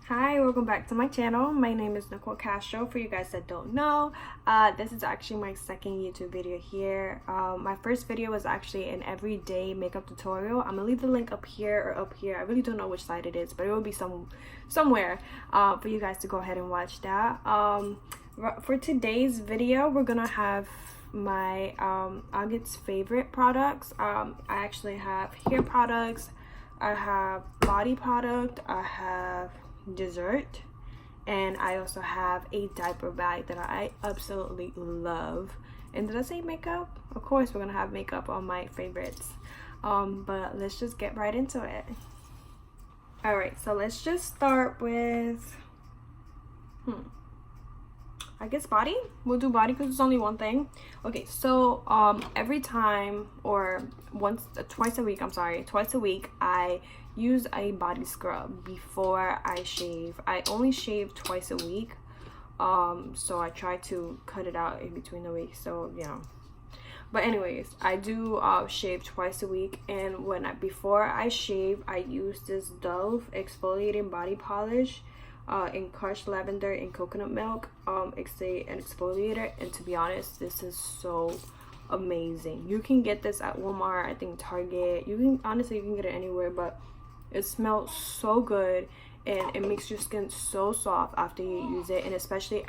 Hi, welcome back to my channel. My name is Nicole Castro. For you guys that don't know, this is actually my second YouTube video here. My first video was actually an everyday makeup tutorial. I'm gonna leave the link up here or up here. I really don't know which side it is, but it will be somewhere for you guys to go ahead and watch that. For today's video, we're gonna have my August favorite products. I actually have hair products, I have body product, I have dessert, and I also have a diaper bag that I absolutely love. And did I say makeup? Of course we're gonna have makeup on my favorites, but let's just get right into it. All right, so let's just start with I guess body. We'll do body because it's only one thing. Okay, so every time or twice a week I use a body scrub before I shave. I only shave twice a week, so I try to cut it out in between the weeks, so you know. But anyways, I do shave twice a week, and before I shave, I use this Dove exfoliating body polish in crushed lavender and coconut milk. It's an exfoliator, and to be honest, this is so amazing. You can get this at Walmart, I think Target. You can get it anywhere, but it smells so good, and it makes your skin so soft after you use it, and especially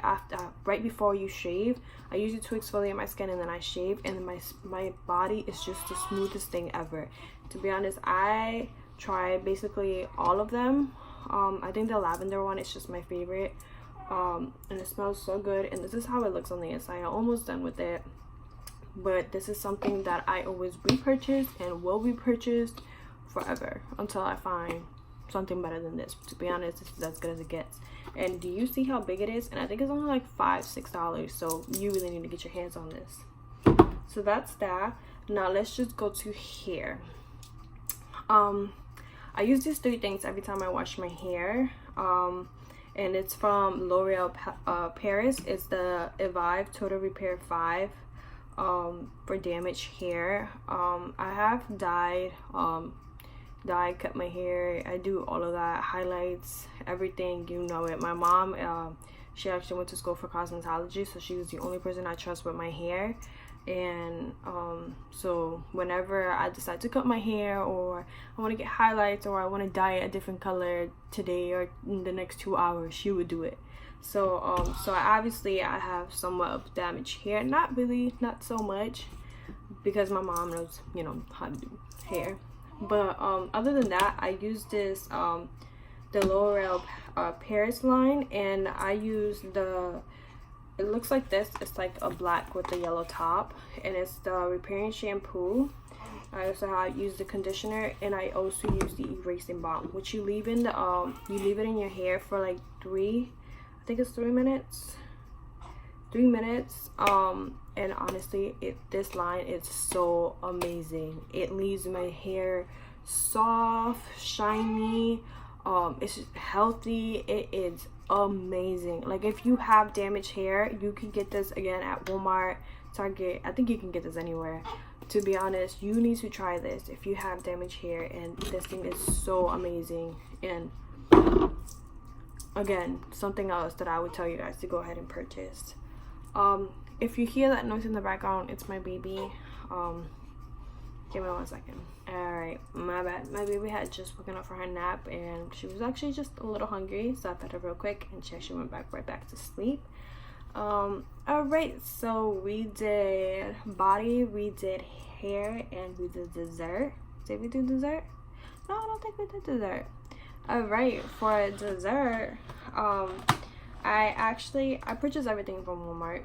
right before you shave. I use it to exfoliate my skin, and then I shave, and then my body is just the smoothest thing ever. To be honest, I tried basically all of them. I think the lavender one is just my favorite, and it smells so good, and this is how it looks on the inside. I'm almost done with it, but this is something that I always repurchase and will repurchase forever until I find something better than this. To be honest, this is as good as it gets. And do you see how big it is? And I think it's only like $5-6, so you really need to get your hands on this. So that's that. Now let's just go to hair. I use these three things every time I wash my hair, and it's from L'Oreal Paris. It's the Evive Total Repair 5 for damaged hair. I have dyed, cut my hair. I do all of that, highlights, everything, you know it. My mom, she actually went to school for cosmetology, so she was the only person I trust with my hair. And so whenever I decide to cut my hair, or I want to get highlights, or I want to dye it a different color today or in the next 2 hours, she would do it. So obviously I have somewhat of damaged hair, not so much, because my mom knows, you know, how to do hair. But other than that, I use this the L'Oreal Paris line, and I use it looks like this. It's like a black with a yellow top, and it's the repairing shampoo. I also use the conditioner, and I also use the erasing balm, which you leave in the you leave it in your hair for like 3 minutes. 3 minutes. And honestly, this line is so amazing. It leaves my hair soft, shiny. It's just healthy. It is amazing. Like, if you have damaged hair, you can get this again at Walmart, Target. I think you can get this anywhere. To be honest, you need to try this if you have damaged hair, and this thing is so amazing. And again, something else that I would tell you guys to go ahead and purchase. If you hear that noise in the background, it's my baby. Give me 1 second. Alright, my bad. My baby had just woken up for her nap, and she was actually just a little hungry, so I fed her real quick, and she actually went right back to sleep. Alright, so we did body, we did hair, and we did dessert. Did we do dessert? No, I don't think we did dessert. Alright, for dessert, I purchased everything from Walmart.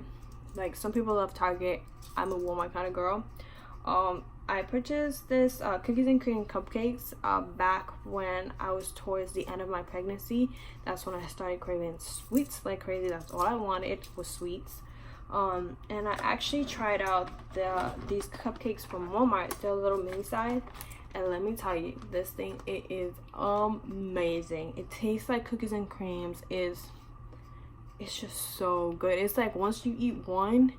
Like, some people love Target. I'm a Walmart kind of girl. I purchased this cookies and cream cupcakes back when I was towards the end of my pregnancy. That's when I started craving sweets like crazy. That's all I wanted was sweets. And I actually tried out these cupcakes from Walmart. They're a little mini size, and let me tell you, this thing, it is amazing. It tastes like cookies and creams. It's just so good. It's like once you eat one,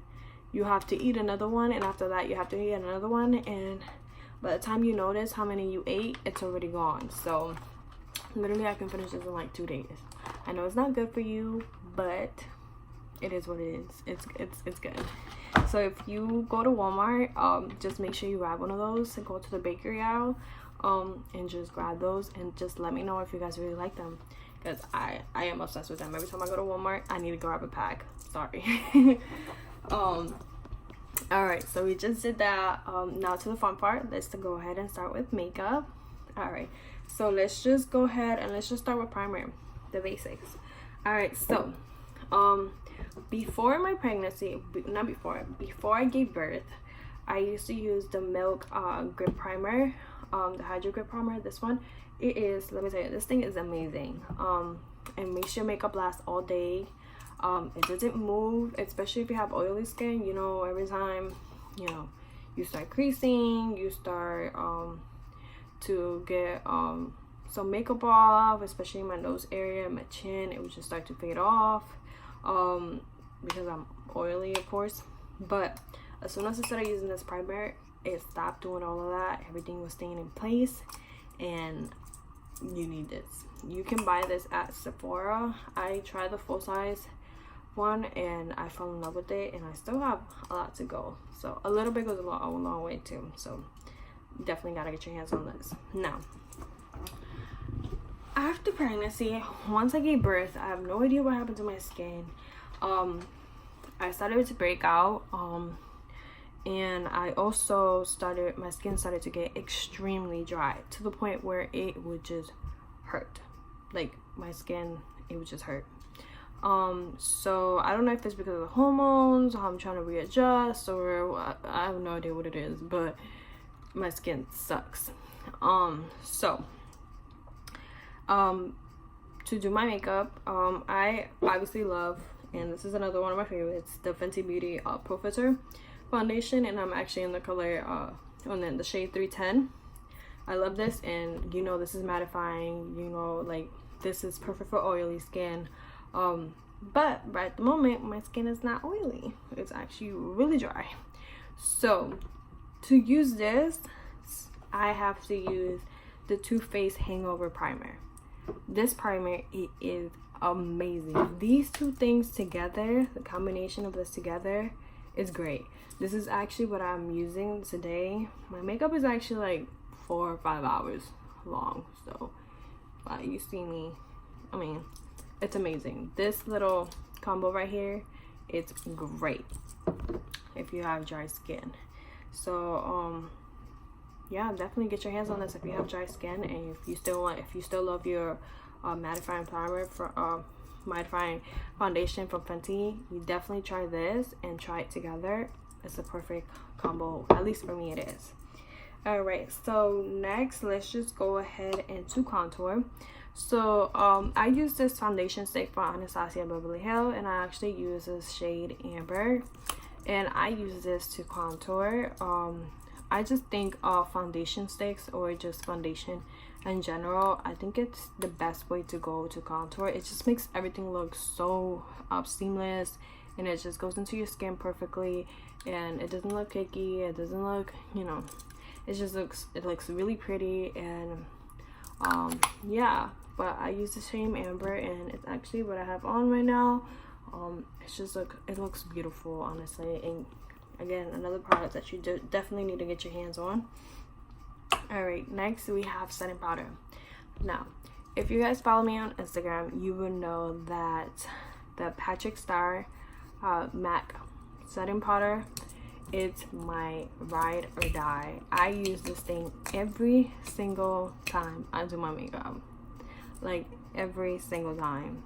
you have to eat another one, and after that you have to eat another one, and by the time you notice how many you ate, it's already gone. So Literally, I can finish this in like 2 days. I know it's not good for you, but it is what it is. It's good. So if you go to Walmart, just make sure you grab one of those and go to the bakery aisle, and just grab those and just let me know if you guys really like them, because I am obsessed with them. Every time I go to Walmart, I need to grab a pack. Sorry. All right, so we just did that. Now to the fun part. Let's go ahead and start with makeup. All right, so let's just go ahead and let's just start with primer, the basics. All right, so before my pregnancy, before I gave birth, I used to use the Milk Grip Primer, the Hydro Grip Primer. This one, it is, let me tell you, this thing is amazing. It makes your makeup last all day. It doesn't move, especially if you have oily skin. You know, every time, you know, you start creasing, you start to get some makeup off, especially in my nose area, my chin, it would just start to fade off, because I'm oily, of course. But as soon as I started using this primer, it stopped doing all of that. Everything was staying in place, and you need this. You can buy this at Sephora. I tried the full size one and I fell in love with it, and I still have a lot to go. So a little bit goes a long way too. So definitely gotta get your hands on this. Now, after pregnancy, once I gave birth, I have no idea what happened to my skin. I started to break out, and I also my skin started to get extremely dry, to the point where it would just hurt. Like, my skin, it would just hurt. So I don't know if it's because of the hormones, I'm trying to readjust, or I have no idea what it is, but my skin sucks. To do my makeup, I obviously love, and this is another one of my favorites, the Fenty Beauty Pro Filter foundation, and I'm actually in the color the shade 310. I love this, and you know, this is mattifying, you know, like, this is perfect for oily skin. But right at the moment, my skin is not oily, it's actually really dry. So to use this, I have to use the Too Faced Hangover Primer. This primer, it is amazing. These two things together, the combination of this together, is great. This is actually what I'm using today. My makeup is actually like 4 or 5 hours long, so you see me, I mean, it's amazing. This little combo right here, it's great if you have dry skin. So yeah, definitely get your hands on this if you have dry skin, and if you still love your mattifying primer for mattifying foundation from Fenty, you definitely try this and try it together. It's a perfect combo, at least for me it is. All right, so next let's just go ahead and to contour. So I use this foundation stick from Anastasia Beverly Hills, and I actually use this shade Amber, and I use this to contour. I just think foundation sticks, or just foundation in general, I think it's the best way to go to contour. It just makes everything look so seamless, and it just goes into your skin perfectly, and it doesn't look cakey, it doesn't look, you know, it looks really pretty. And yeah, but I use the same Amber, and it's actually what I have on right now. It's just it looks beautiful, honestly. And again, another product that you definitely need to get your hands on. All right, next we have setting powder. Now, if you guys follow me on Instagram, you would know that the Patrick Star MAC setting powder, it's my ride or die. I use this thing every single time I do my makeup, like every single time.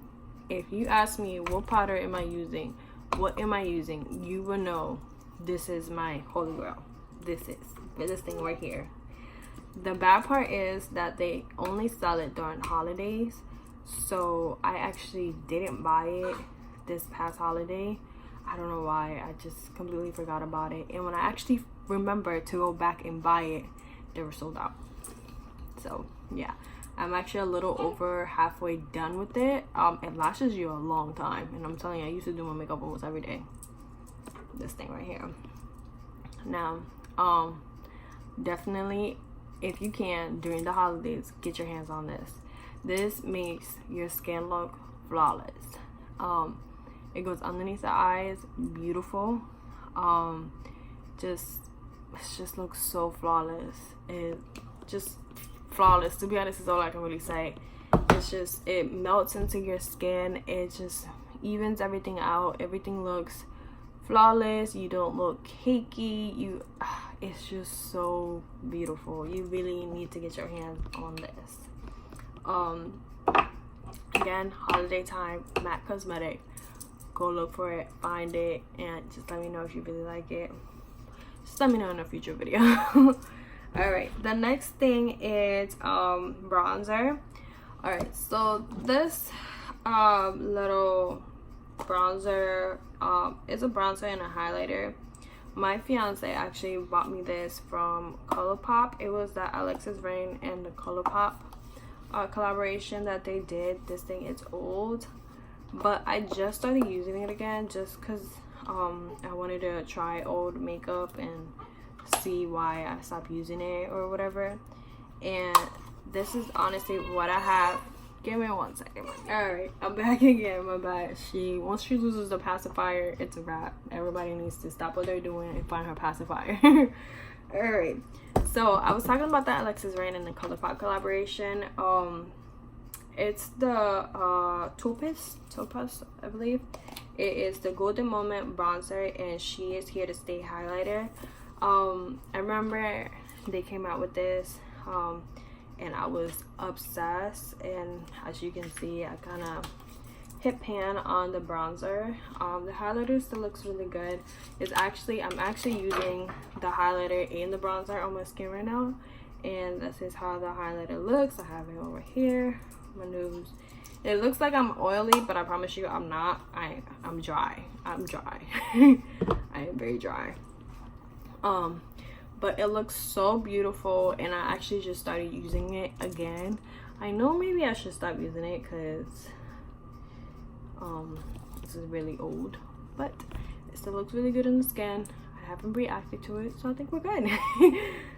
If you ask me what powder am I using, what am I using, you will know this is my holy grail. This thing right here. The bad part is that they only sell it during holidays, so I actually didn't buy it this past holiday. I don't know why, I just completely forgot about it, and when I actually remembered to go back and buy it, they were sold out. So yeah, I'm actually a little over halfway done with it. It lasts you a long time, and I'm telling you, I used to do my makeup almost every day. This thing right here. Now definitely, if you can, during the holidays, get your hands on this. This makes your skin look flawless. It goes underneath the eyes, beautiful. It just looks so flawless. It just flawless, to be honest, is all I can really say. It's just, it melts into your skin. It just evens everything out. Everything looks flawless. You don't look cakey. It's just so beautiful. You really need to get your hands on this. Again, holiday time, MAC Cosmetic. Go look for it, find it, and just let me know if you really like it. Just let me know in a future video. Alright, the next thing is bronzer. Alright, so this little bronzer is a bronzer and a highlighter. My fiance actually bought me this from ColourPop. It was the Alexis Rain and the ColourPop collaboration that they did. This thing is old, but I just started using it again just because I wanted to try old makeup and see why I stopped using it or whatever. And this is honestly what I have. Give me 1 second. Alright, I'm back again. My bad. Once she loses the pacifier, it's a wrap. Everybody needs to stop what they're doing and find her pacifier. Alright, so I was talking about the Alexis Rain and the ColourPop collaboration. It's the Topaz, I believe. It is the Golden Moment bronzer, and She Is Here to Stay highlighter. I remember they came out with this, and I was obsessed. And as you can see, I kind of hit pan on the bronzer. The highlighter still looks really good. I'm actually using the highlighter and the bronzer on my skin right now, and this is how the highlighter looks. I have it over here, my nose. It looks like I'm oily, but I promise you I'm not. I'm dry. I'm dry. I am very dry. But it looks so beautiful, and I actually just started using it again. I know maybe I should stop using it because this is really old, but it still looks really good in the skin. I haven't reacted to it, so I think we're good.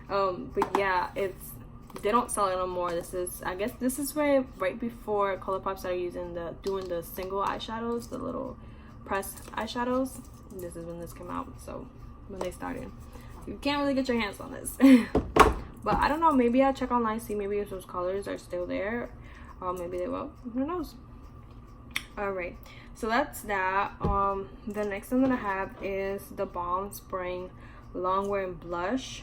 But yeah, they don't sell it no more. I guess this is right before ColourPop started doing the single eyeshadows, the little pressed eyeshadows. This is when this came out, so when they started. You can't really get your hands on this. But I don't know, maybe I'll check online, see maybe if those colors are still there, or maybe they will. Who knows? Alright, so that's that. The next thing that I have is the Balm Spring Longwear Blush.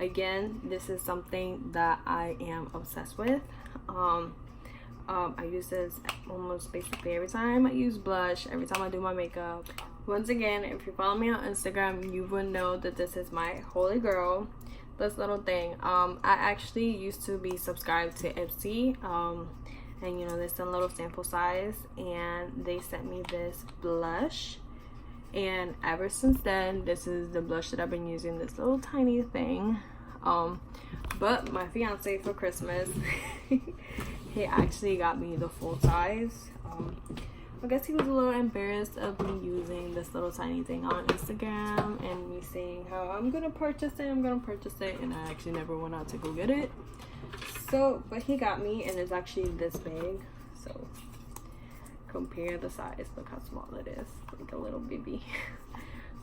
Again, this is something that I am obsessed with. I use this almost basically every time I use blush, every time I do my makeup. Once again, if you follow me on Instagram, you would know that this is my holy grail, this little thing. I actually used to be subscribed to Ipsy, and you know, there's a little sample size, and they sent me this blush, and ever since then, this is the blush that I've been using, this little tiny thing. But my fiance for Christmas, he actually got me the full size. I guess he was a little embarrassed of me using this little tiny thing on Instagram and me saying how I'm gonna purchase it, and I actually never went out to go get it. So, but he got me, and it's actually this big. So compare the size, look how small it is, like a little baby.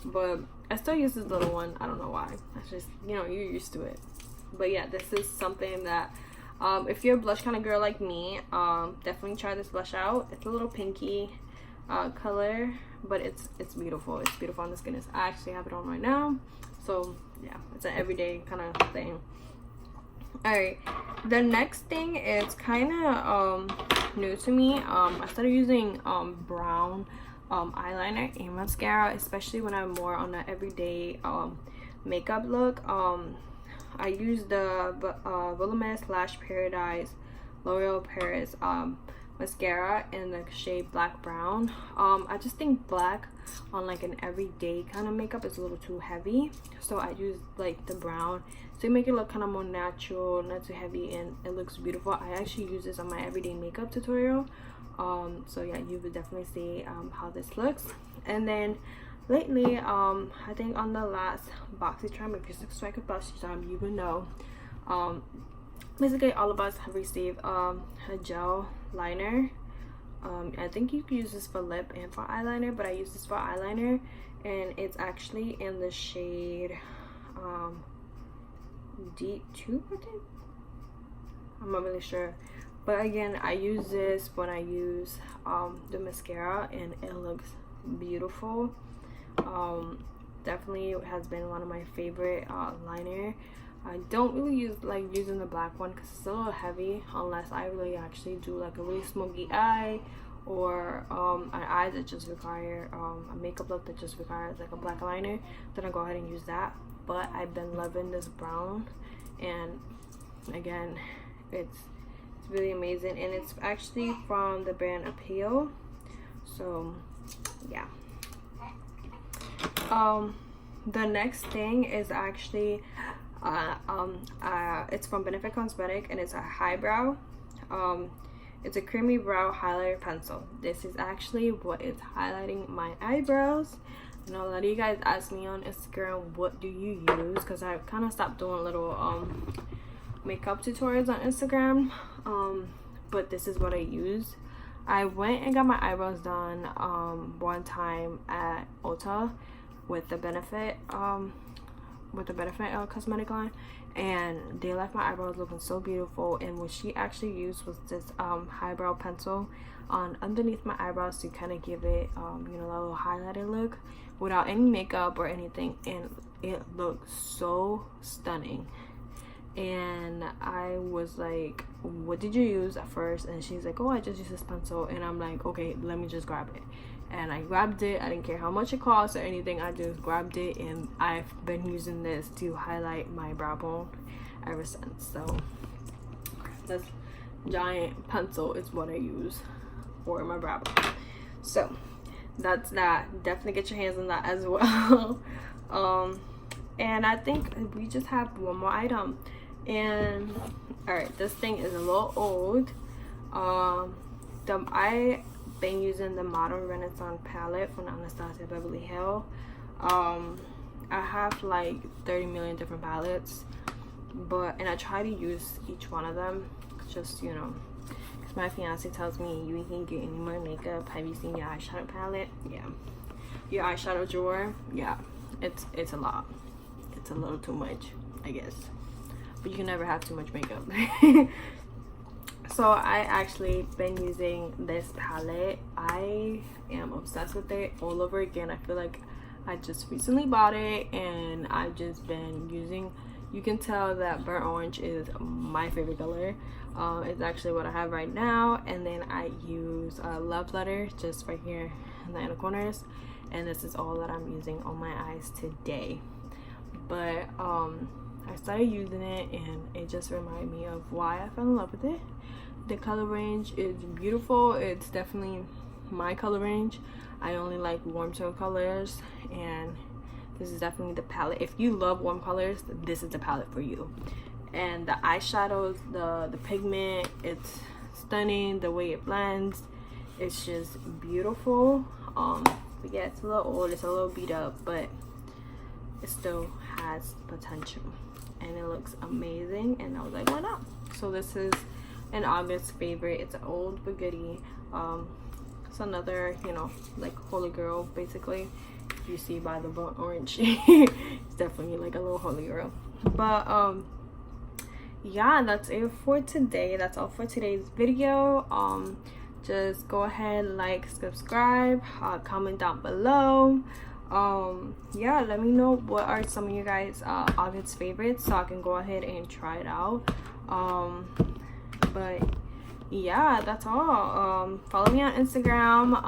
But I still use this little one. I don't know why. That's just, you know, you're used to it. But yeah, this is something that if you're a blush kind of girl like me, definitely try this blush out. It's a little pinky color, but it's beautiful. It's beautiful on the skin. I actually have it on right now, so yeah, it's an everyday kind of thing. Alright, the next thing is kind of new to me. I started using brown eyeliner and mascara, especially when I'm more on an everyday makeup look. I use the Voluminous Lash Paradise L'Oreal Paris mascara in the shade Black Brown. I just think black on like an everyday kind of makeup is a little too heavy, so I use like the brown to make it look kind of more natural, not too heavy, and it looks beautiful. I actually use this on my everyday makeup tutorial, so yeah, you would definitely see how this looks. And then lately, I think on the last BoxyCharm, if you subscribe to BoxyCharm, you would know basically all of us have received a gel liner. I think you can use this for lip and for eyeliner, but I use this for eyeliner, and it's actually in the shade Deep 2, I think. I'm not really sure, but again, I use this when I use the mascara, and it looks beautiful. Definitely has been one of my favorite liner. I don't really like using the black one because it's a little heavy, unless I really actually do like a really smoky eye, or an eye that just require a makeup look that just requires like a black liner. Then I go ahead and use that. But I've been loving this brown, and again, it's really amazing, and it's actually from the brand Appeal. So yeah. The next thing is actually it's from Benefit Cosmetic, and it's a highbrow. It's a creamy brow highlighter pencil. This is actually what is highlighting my eyebrows. I know a lot of you guys ask me on Instagram, what do you use? Because I've kind of stopped doing little makeup tutorials on Instagram, but this is what I use. I went and got my eyebrows done one time at Ulta with the Benefit cosmetic line, and they left my eyebrows looking so beautiful. And what she actually used was this highbrow pencil on underneath my eyebrows to kind of give it you know, that little highlighter look without any makeup or anything, and it looked so stunning. And I was like, what did you use at first? And she's like, oh, I just used this pencil. And I'm like, okay, let me just grab it. And I grabbed it. I didn't care how much it cost or anything. I just grabbed it, and I've been using this to highlight my brow bone ever since. So this giant pencil is what I use for my brow bone. So that's that. Definitely get your hands on that as well. And I think we just have one more item. And all right, this thing is a little old. I've been using the Modern Renaissance palette from Anastasia Beverly Hills. I have like 30 million different palettes, and I try to use each one of them, just, you know, because my fiance tells me, you can't get any more makeup. Have you seen your eyeshadow palette? Yeah. Your eyeshadow drawer? Yeah. It's a lot. It's a little too much, I guess, but you can never have too much makeup. So I actually been using this palette. I am obsessed with it all over again. I feel like I just recently bought it, and I've just been using, you can tell that burnt orange is my favorite color. It's actually what I have right now. And then I use Love Letter just right here in the inner corners, and this is all that I'm using on my eyes today. But I started using it, and it just reminded me of why I fell in love with it. The color range is beautiful. It's definitely my color range. I only like warm tone colors, and this is definitely the palette. If you love warm colors, this is the palette for you. And the eyeshadows, the pigment, it's stunning. The way it blends, it's just beautiful. But yeah, it's a little old, it's a little beat up, but it still has potential, and it looks amazing. And I was like, why not? So this is an August favorite. It's an old but goodie. It's another, you know, like holy grail basically. If you see by the burnt orange, it's definitely like a little holy grail. But yeah, that's it for today. That's all for today's video. Just go ahead, like, subscribe, comment down below. Yeah, let me know what are some of you guys August favorites, so I can go ahead and try it out. But yeah, that's all. Follow me on Instagram.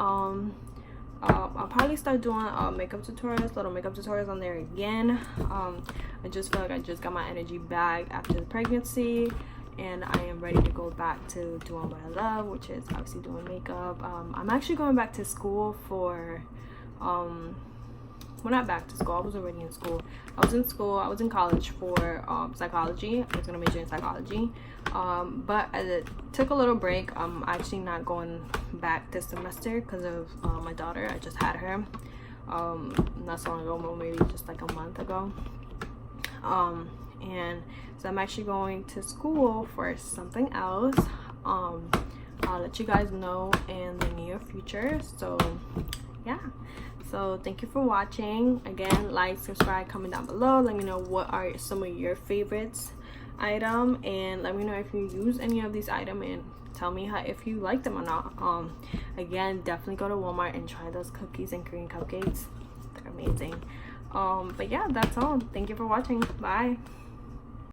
I'll probably start doing makeup tutorials, little makeup tutorials on there again. I just feel like I just got my energy back after the pregnancy, and I am ready to go back to doing what I love, which is obviously doing makeup. I'm actually going back to school for well, not back to school, I was already in school. I was in college for psychology. I was gonna major in psychology, but I took a little break. I'm actually not going back this semester because of my daughter. I just had her not so long ago, maybe just like a month ago. and so I'm actually going to school for something else. I'll let you guys know in the near future. So yeah, so thank you for watching. Again, like, subscribe, comment down below, let me know what are some of your favorites item, and let me know if you use any of these items, and tell me how, if you like them or not. Again, definitely go to Walmart and try those cookies and cream cupcakes. They're amazing. But yeah, that's all. Thank you for watching. Bye.